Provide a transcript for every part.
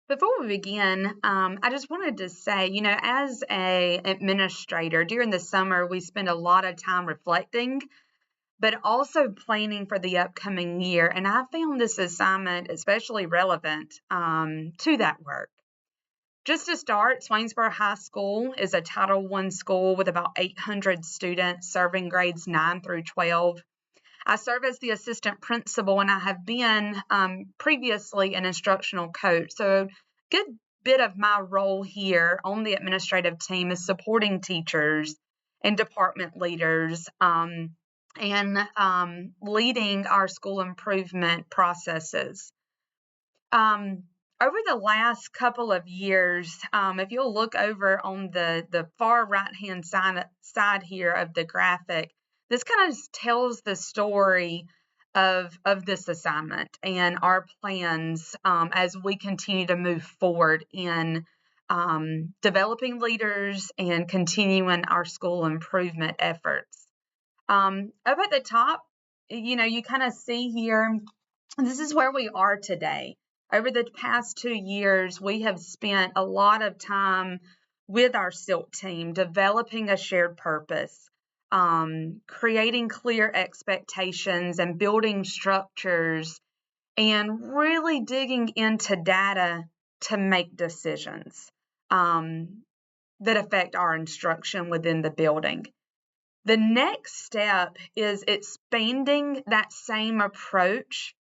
Before we begin, I just wanted to say, as a administrator during the summer, we spend a lot of time reflecting, but also planning for the upcoming year. And I found this assignment especially relevant to that work. Just to start, Swainsboro High School is a Title I school with about 800 students serving grades 9 through 12. I serve as the assistant principal, and I have been previously an instructional coach. So a good bit of my role here on the administrative team is supporting teachers and department leaders and leading our school improvement processes. Over the last couple of years, if you'll look over on the far right-hand side here of the graphic, this kind of tells the story of this assignment and our plans as we continue to move forward in developing leaders and continuing our school improvement efforts. Up at the top, you kind of see here, this is where we are today. Over the past 2 years, we have spent a lot of time with our SILT team developing a shared purpose, creating clear expectations and building structures, and really digging into data to make decisions that affect our instruction within the building. The next step is expanding that same approach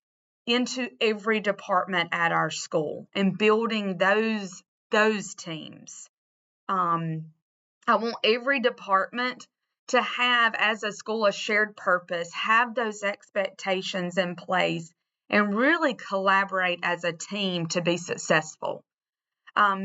into every department at our school and building those teams. I want every department to have, as a school, a shared purpose, have those expectations in place, and really collaborate as a team to be successful. The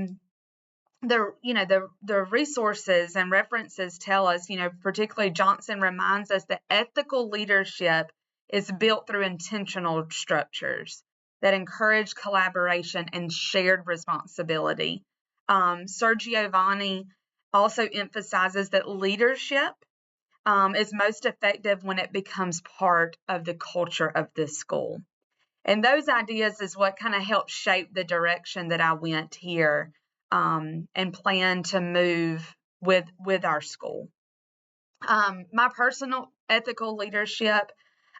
resources and references tell us, particularly Johnson reminds us that ethical leadership is built through intentional structures that encourage collaboration and shared responsibility. Sir Giovanni also emphasizes that leadership is most effective when it becomes part of the culture of this school. And those ideas is what kind of helped shape the direction that I went here and plan to move with our school. My personal ethical leadership,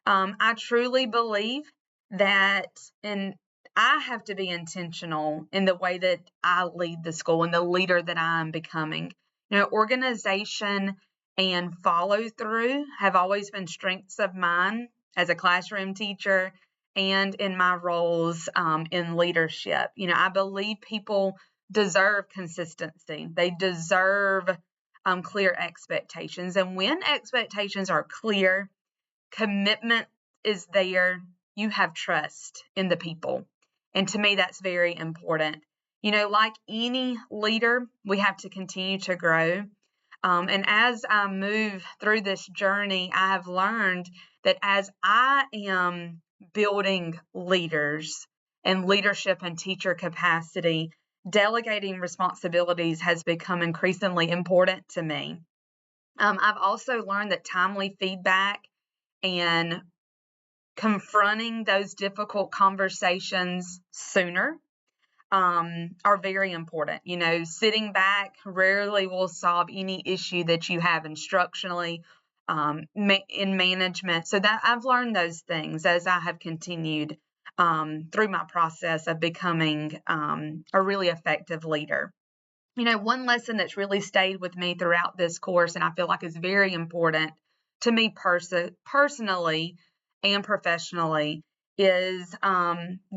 I truly believe that I have to be intentional in the way that I lead the school and the leader that I am becoming. Organization and follow through have always been strengths of mine as a classroom teacher and in my roles in leadership. I believe people deserve consistency. They deserve clear expectations. And when expectations are clear, commitment is there, you have trust in the people. And to me, that's very important. Like any leader, we have to continue to grow. And as I move through this journey, I have learned that as I am building leaders and leadership and teacher capacity, delegating responsibilities has become increasingly important to me. I've also learned that timely feedback and confronting those difficult conversations sooner are very important. Sitting back rarely will solve any issue that you have instructionally in management. So that I've learned those things as I have continued through my process of becoming a really effective leader. One lesson that's really stayed with me throughout this course, and I feel like is very important to me personally and professionally, is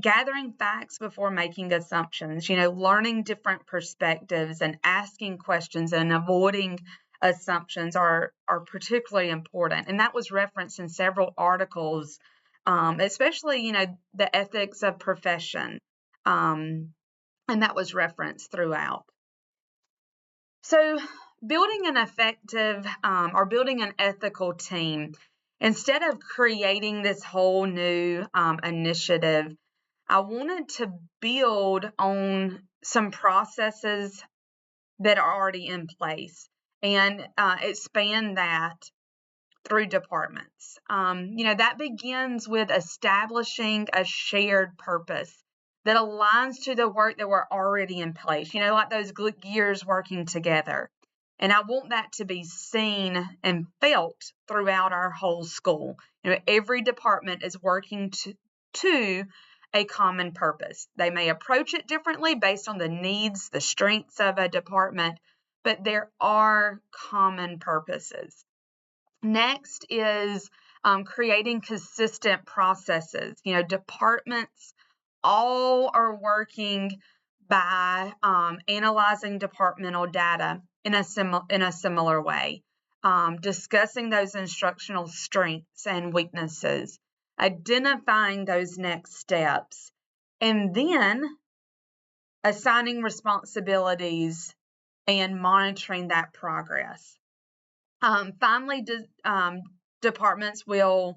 gathering facts before making assumptions, learning different perspectives and asking questions and avoiding assumptions are particularly important. And that was referenced in several articles, especially, the ethics of profession. And that was referenced throughout. So building an effective or building an ethical team, instead of creating this whole new initiative, I wanted to build on some processes that are already in place and expand that through departments. That begins with establishing a shared purpose. that aligns to the work that were already in place, like those gears working together. And I want that to be seen and felt throughout our whole school. Every department is working to a common purpose. They may approach it differently based on the needs, the strengths of a department, but there are common purposes. Next is creating consistent processes. Departments all are working by analyzing departmental data in a similar way, discussing those instructional strengths and weaknesses, identifying those next steps, and then assigning responsibilities and monitoring that progress. Finally, departments will,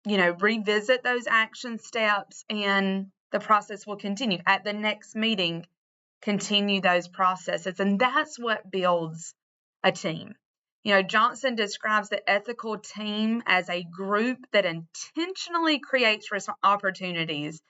revisit those action steps, and the process will continue. At the next meeting, continue those processes, and that's what builds a team. Johnson describes the ethical team as a group that intentionally creates opportunities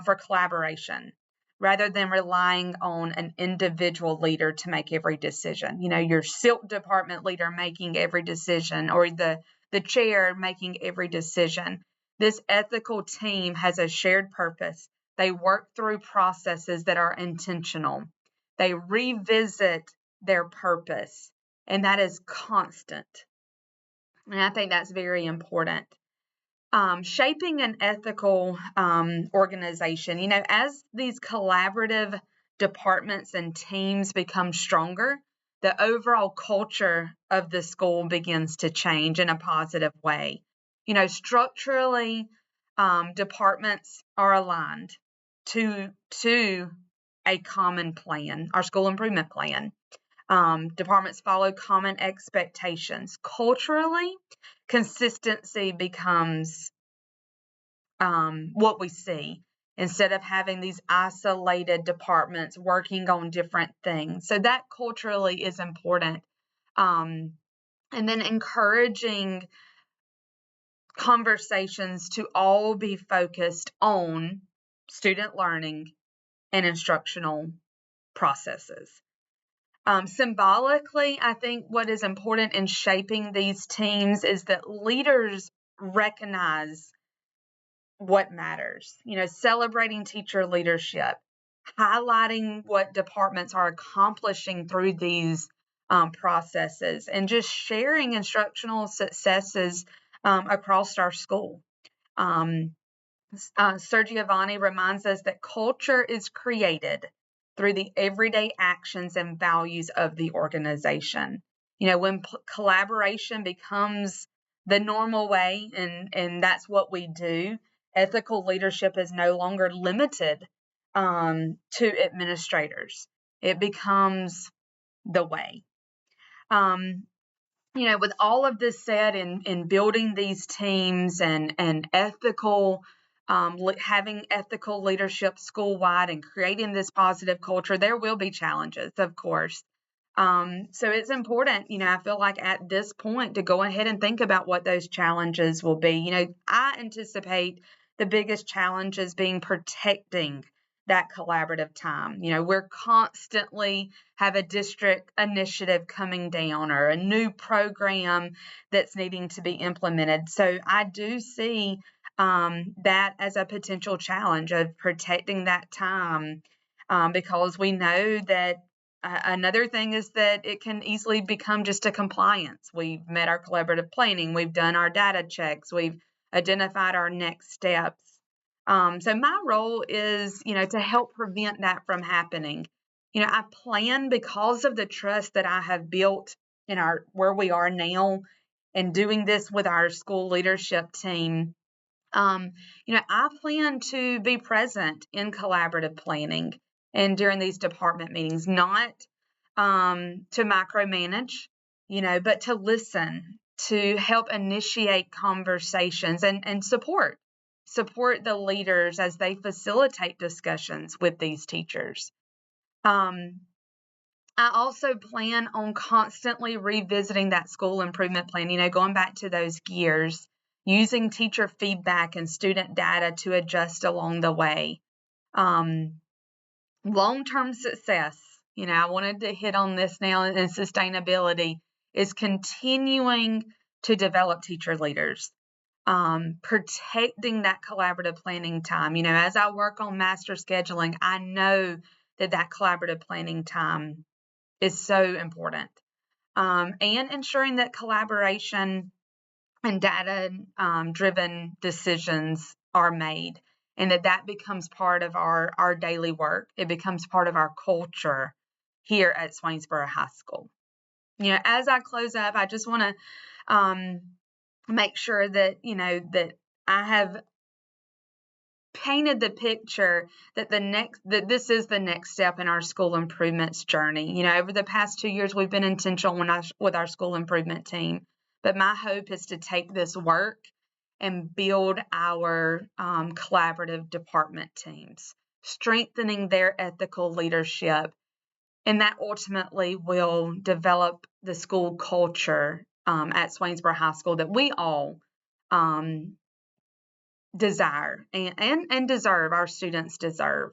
for collaboration, rather than relying on an individual leader to make every decision. Your silk department leader making every decision, or the chair making every decision. This ethical team has a shared purpose. They work through processes that are intentional. They revisit their purpose, and that is constant. And I think that's very important. Shaping an ethical organization, as these collaborative departments and teams become stronger, the overall culture of the school begins to change in a positive way. Structurally, departments are aligned to a common plan, our school improvement plan. Departments follow common expectations. Culturally, consistency becomes what we see, instead of having these isolated departments working on different things. So that culturally is important. And then encouraging conversations to all be focused on student learning and instructional processes. Symbolically, I think what is important in shaping these teams is that leaders recognize what matters, celebrating teacher leadership, highlighting what departments are accomplishing through these processes, and just sharing instructional successes across our school. Sir Giovanni reminds us that culture is created through the everyday actions and values of the organization. When collaboration becomes the normal way, and that's what we do, ethical leadership is no longer limited to administrators. It becomes the way. With all of this said, in building these teams and ethical, having ethical leadership school-wide and creating this positive culture, there will be challenges, of course. So it's important, I feel like at this point, to go ahead and think about what those challenges will be. I anticipate the biggest challenges being protecting that collaborative time. We're constantly have a district initiative coming down, or a new program that's needing to be implemented. So I do see that as a potential challenge of protecting that time, because we know that another thing is that it can easily become just a compliance. We've met our collaborative planning, we've done our data checks, we've identified our next steps. So my role is, to help prevent that from happening. I plan, because of the trust that I have built in where we are now, and doing this with our school leadership team. I plan to be present in collaborative planning and during these department meetings, not to micromanage, but to listen, to help initiate conversations and support the leaders as they facilitate discussions with these teachers. I also plan on constantly revisiting that school improvement plan, going back to those gears, using teacher feedback and student data to adjust along the way. Long-term success, I wanted to hit on this now, and sustainability is continuing to develop teacher leaders, protecting that collaborative planning time. As I work on master scheduling, I know that collaborative planning time is so important, and ensuring that collaboration and data driven decisions are made, and that becomes part of our daily work. It becomes part of our culture here at Swainsboro High School. As I close up, I just want to make sure that that I have painted the picture that this is the next step in our school improvements journey. Over the past 2 years, we've been intentional with our school improvement team, but my hope is to take this work and build our collaborative department teams, strengthening their ethical leadership, and that ultimately will develop the school culture at Swainsboro High School that we all desire and deserve, our students deserve.